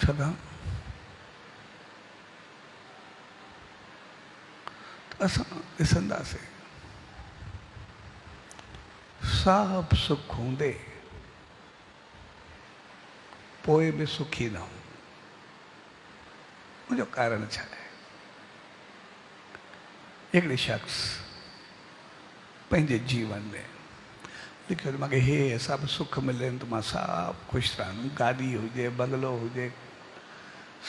छा असां ॾिसंदासीं सब सुख हूंदे पोइ बि सुखी न हूं। उनजो कारण छा आहे? हिकिड़े शख़्स पंहिंजे जीवन में लिखियो मूंखे हे सभु सुख मिलनि त मां सभु ख़ुशि रहंदुमि। गाॾी हुजे, बंगलो हुजे,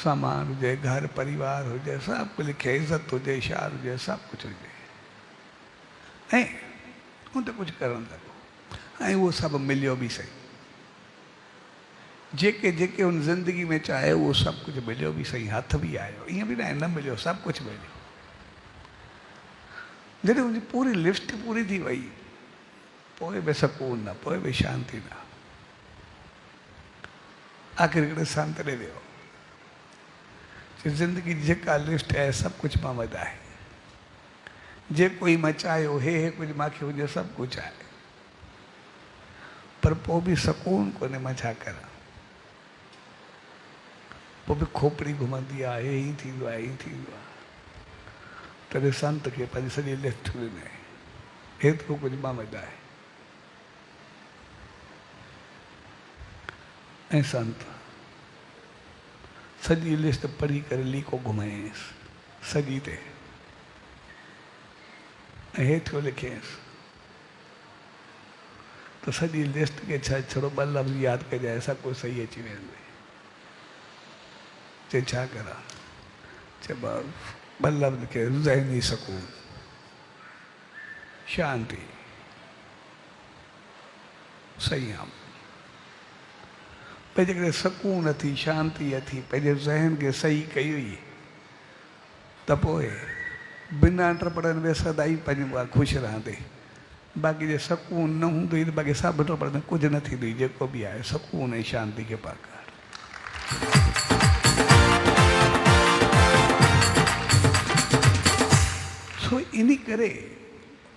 सामान हुजे, घर परिवार हुजे, सभु कुझु लिखे, इज़त हुजे, शार हुजे, सभु कुझु हुजे, ऐं हुन ते कुझु करणु लॻो ऐं उहो सभु मिलियो बि सही। जेके जेके हुन ज़िंदगी में चाहे उहो सभु कुझु मिलियो बि सही, हथ बि आयो, ईअं बि न मिलियो, सभु कुझु मिलियो। जॾहिं हुनजी पूरी लिस्ट पूरी थी वई, पोइ बि सुकून न, पोइ बि शांति न। आख़िर हिकिड़े संत ॾे वियो, ज़िंदगी जी जेका लिस्ट आहे सभु कुझु मां वटि आहे, जेको ई मां चाहियो हे कुझु मूंखे हुजे, सभु कुझु आहे, पर पोइ बि सुकून कोन्हे, मां छा कयां? पोइ बि खोपड़ी घुमंदी आहे, हे ई थींदो आहे, हीअं थींदो आहे। तॾहिं संत खे पंहिंजी सॼी लिस्ट ॾिनई, हेतिरो कुझु मां वटि आहे। ऐं संत सॼी लिस्ट पढ़ी करे लीको घुमायईंसि सॼी ते, ऐं हेठियो लिखियईंसि त सॼी लिस्ट खे छा छड़ो ॿ लफ़्ज़ यादि कजांइ, सभु कुझु सही अची वेंदो। चई छा करा? चए ॿ लफ़्ज़ खे ज़हनी सुकून, शांति, संयम। पंहिंजे करे सुकून अथई, शांति अथई, पंहिंजे ज़हन खे सही कई हुई त पोइ बिना टपड़नि में सदाई पंहिंजो ख़ुशि रहंदे। बाक़ी जे सुकून न हूंदो त बाक़ी सभु टपड़नि कुझु न थींदो। जेको बि आहे सुकून ऐं शांति खे पा कर। सो इन करे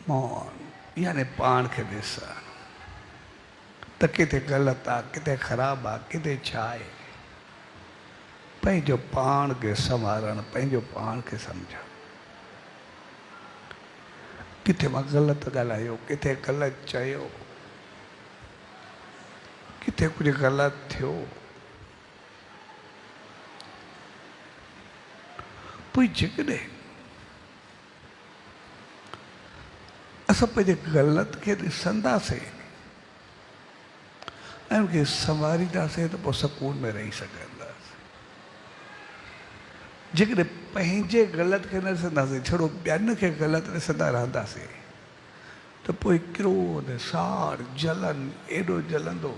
मौन यानी पाण खे ॾिसणु त किथे ग़लति आहे, किथे ख़राबु आहे, किथे छा आहे। पंहिंजो पाण खे संवारणु, पंहिंजो पाण खे सम्झणु। किथे मां ग़लति ॻाल्हायो, किथे ग़लति चयो, किथे कुझु ग़लति थियो, पोइ जेकॾहिं असां पंहिंजे ग़लति खे ॾिसंदासीं ऐं उनखे संवारींदासीं त पोइ सुकून में रही सघंदासीं। जेकॾहिं पंहिंजे ग़लति खे न ॾिसंदासीं, छड़ो ॿियनि खे ग़लति ॾिसंदा रहंदासीं त पोइ क्रोध, साड़, जलन एॾो जलंदो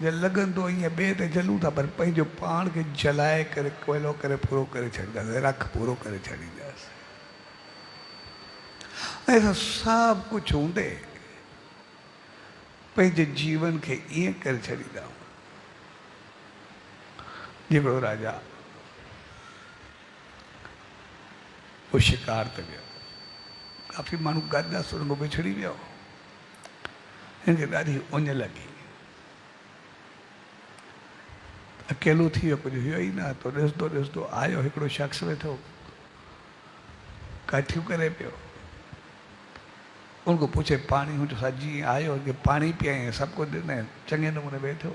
जे लॻंदो ईअं ॿिए ते जलूं था, पर पंहिंजो पाण खे जलाए करे कोयलो करे पूरो करे छॾींदासीं, रख पूरो करे छॾींदासीं। ऐं सभु कुझु हूंदे पंहिंजे जीवन खे ईअं करे छॾींदा। हिकिड़ो राजा वो शिकार ते वियो, काफ़ी माण्हू गॾु सुरंग बिछड़ी वियो, हिनखे ॾाढी उञ लॻी, अकेलो थी वियो, कुझु हुयो ई न। तो ॾिसंदो ॾिसंदो आयो हिकिड़ो शख़्स वेठो काठियूं करे पियो। उनको पूछे पानी हूँ, जो जी आयो कि पानी पियाई, सब कुछ ॾिनई, चङे नमूने वेठो।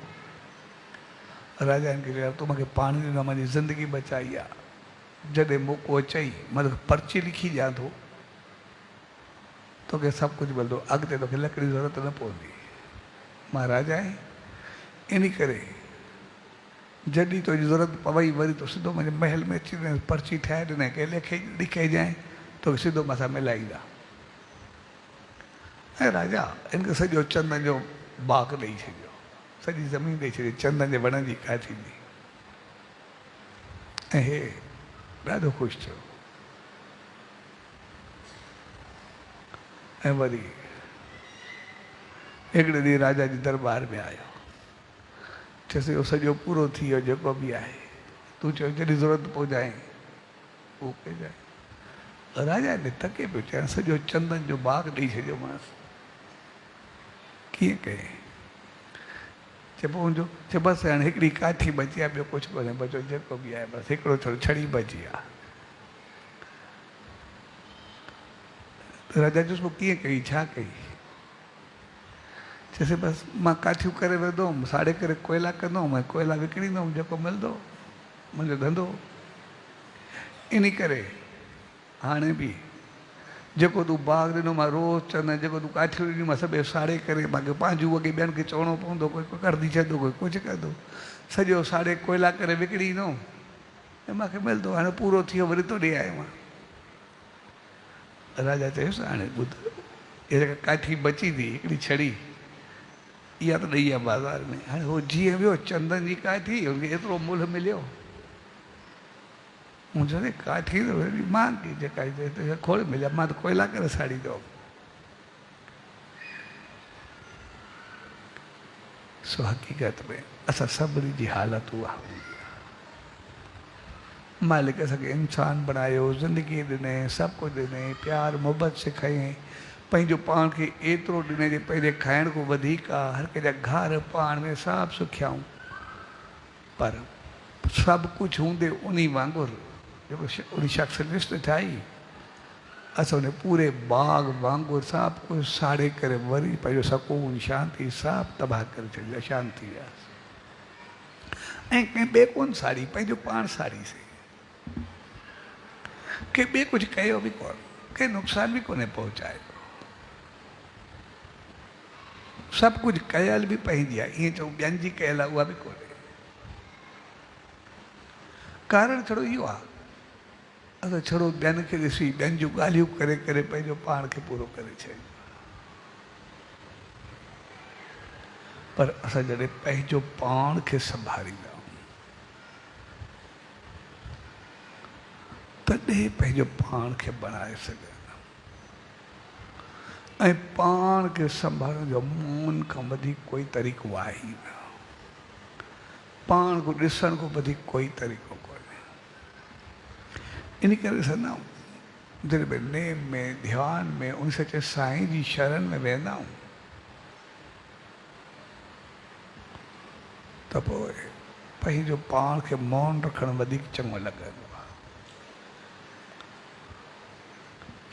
राजा इनके चयो तूं मूंखे पानी ॾिनो, मुंहिंजी ज़िंदगी बचाई आहे। जॾहिं मौक़ो अचई मां तोखे पर्ची लिखी ॾियां थो, तोखे सभु कुझु मिलंदो, अॻिते तोखे लकड़ी जी ज़रूरत न पवंदी। मां राजा आहीं, इन करे जॾहिं तुंहिंजी ज़रूरत पवई वरी तो सिधो मुंहिंजे महल में अची वञे, पर्ची ठाहे ॾिनई के लिखे ॾिजांइ, तोखे सिधो मथां मिलाईंदा। ऐं राजा इनखे सॼो चंदन जो बाग़ ॾेई छॾियो, सॼी ज़मीन ॾेई छॾी, चंदन जे वणनि जी का थींदी। ऐं हे ॾाढो ख़ुशि थियो। ऐं वरी हिकिड़े ॾींहुं राजा जी दरबार में आयो, चयसि इहो सॼो पूरो थी वियो जेको बि आहे, तूं चयो जॾहिं ज़रूरत पहुचाए उहो कजांइ। राजा ने थके पियो, चयां सॼो चंदन जो बाग़ ॾेई छॾियोमांसि, कीअं कयईं? चए पोइ हुनजो चए बसि हाणे हिकिड़ी काठी बची आहे, ॿियो कुझु कोन्हे बचो, जेको बि आहे बसि हिकिड़ो थोरो छड़ी बची आहे। राजा चयुसि पोइ कीअं कई, छा कई? चइसि बसि मां काठियूं करे वेंदुमि, साड़े करे कोयला कंदुमि, ऐं कोयला विकिणींदुमि, जेको मिलंदो मुंहिंजो धंधो। इन करे हाणे बि जेको तूं बाग ॾिनो मां रोज़ु चवंदा, जेको तूं काठियूं ॾिनी मां सभु साड़े करे मूंखे पंहिंजूं वॻे ॿियनि खे चवणो पवंदो, कोई करदी छॾंदो, कोई कुझु कंदो, सॼो साड़े कोयला करे विकिणी ईंदो ऐं मूंखे मिलंदो। हाणे पूरो थी वियो, वरी तो ॾे आयो मां। राजा चयुसि हाणे ॿुध, इहा जेका काठी बची थी हिकिड़ी छड़ी, इहा त ॾेई आहे बाज़ार में। हाणे उहो जीअं वियो चंदन जी काठी, हुनखे एतिरो मुल्ह मिलियो, मूं चयो काठी त वरी महांगी जेका खोड़ मिलिया, मां त कोयला करे साड़ींदो। सो हक़ीक़त में असां सभिनी जी हालत उहा हूंदी आहे। मालिक असांखे इंसान बणायो, ज़िंदगी ॾिनई, सभु कुझु ॾिनई, प्यार मुहबत सेखारियईं, पंहिंजो पाण खे एतिरो ॾिनई जे पंहिंजे खाइण खां वधीक आहे। हर कंहिंजा घर पाण में सभु सुखियाऊं, पर सभु कुझु हूंदे उन वांगुरु जेको उन शख़्स लिस्ट ठाही, असां उन पूरे बाग वांगुरु सभु कुझु साड़े करे वरी पंहिंजो सकून शांती सभु तबाह करे छॾी, अशांति वियासीं। ऐं कंहिं ॿिए कोन साड़ी, पंहिंजो पाण साड़ीसीं। के ॿिए कुझु कयो बि कोन, के नुक़सान बि कोन्हे पहुचायो, सभु कुझु कयल बि पंहिंजी आहे। ईअं चऊं ॿियनि जी कयल आहे उहा बि कोन्हे। कारण छड़ो इहो आहे, असां छड़ो ॿियनि खे ॾिसी ॿियनि जूं ॻाल्हियूं करे करे पंहिंजो पाण खे पूरो करे छॾियो। पर असां जॾहिं पंहिंजो पाण खे संभालींदा तॾहिं पंहिंजो पाण खे बणाए सघंदा। ऐं पाण खे संभालण जो मौन खां वधीक कोई तरीक़ो आहे ई न, पाण को ॾिसण खां वधीक कोई तरीक़ो कोन्हे। इन करे ॾिसंदा आहियूं दिलि में, नेम में, ध्यान में, उन सचे साईं जी शरण में वेंदा आहियूं त पोइ पंहिंजो पाण खे मौन रखणु वधीक चङो लॻंदो आहे।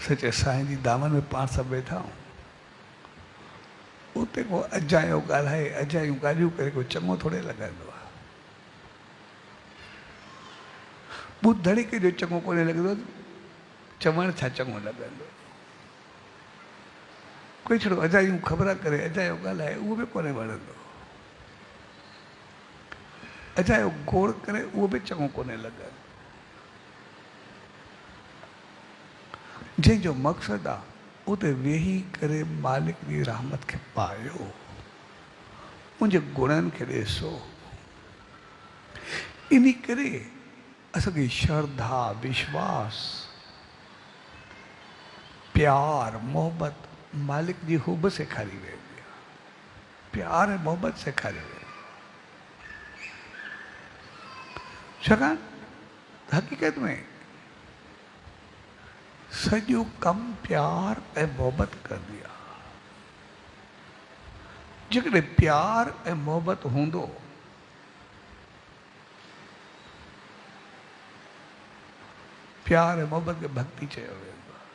सचे साईं जी दामन में पाण सभु वेठा आहियूं, उते को अजायो ॻाल्हाए, अजायूं ॻाल्हियूं करे को चङो थोरे लॻंदो आहे। ॿुधण खे जो चङो कोन्हे लॻंदो, चवणु छा चङो लॻंदो। कोई छड़ो अजायूं ख़बर करे, अजायो ॻाल्हाए, उहो बि कोन्हे वणंदो। अजायो गोड़ करे, उहो बि चङो कोन्हे लॻंदो। जंहिंजो मक़सदु आहे उते वेही करे मालिक जी रहमत खे पायो, मुंहिंजे गुणनि खे ॾिसो। इन करे असांखे श्रद्धा, विश्वास, प्यार, मोहबत मालिक जी हू बि सेखारी वेंदी आहे। प्यार ऐं मोहबत सेखारी वेंदी। छाकाणि हक़ीक़त में सॼो कमु प्यार ऐं मोहबत कंदी आहे। जेकॾहिं प्यार ऐं मोहबत हूंदो प्यार ऐं मोहबत खे भक्ति चयो वेंदो आहे।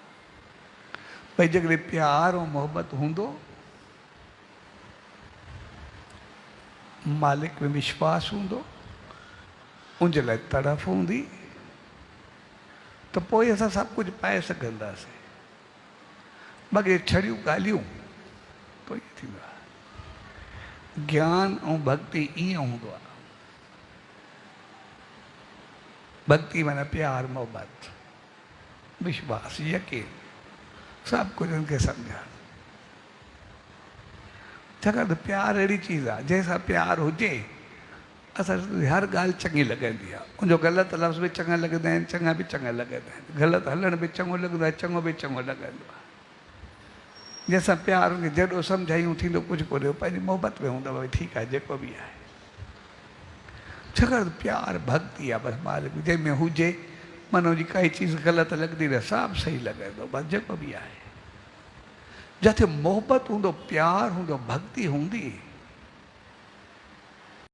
भई जेकॾहिं प्यार ऐं मोहबत हूंदो, मालिक में विश्वास हूंदो, उनजे लाइ तड़फ हूंदी, त पोइ असां सभु कुझु पाए सघंदासीं। बाक़ी छड़ियूं ॻाल्हियूं तो ईअं थींदो आहे। ज्ञान ऐं भक्ति ईअं हूंदो आहे। भक्ति माना प्यार, मोहबत, विश्वास, यकीन, सभु कुझु उनखे सम्झणु। छाकाणि त प्यार अहिड़ी चीज़ आहे जंहिंसां प्यार हुजे असां हर ॻाल्हि चङी लॻंदी आहे। उनजो ग़लति लफ़्ज़ बि चङा लॻंदा आहिनि, चङा बि चङा लॻंदा आहिनि। ग़लति हलण बि चङो लॻंदो आहे, चङो बि चङो लॻंदो आहे। जंहिंसां प्यार खे जॾो सम्झायूं थींदो कुझु कोन्हे, पंहिंजी मोहबत में हूंदो भई ठीकु आहे जेको बि आहे। छाकाणि प्यार भक्ति आहे बसि मालिक जंहिंमें हुजे, मन जी काई चीज़ ग़लति लॻंदी न, सभु सही लॻंदो बसि जेको बि आहे। जिथे मोहबत हूंदो, प्यार हूंदो, भक्ति हूंदी,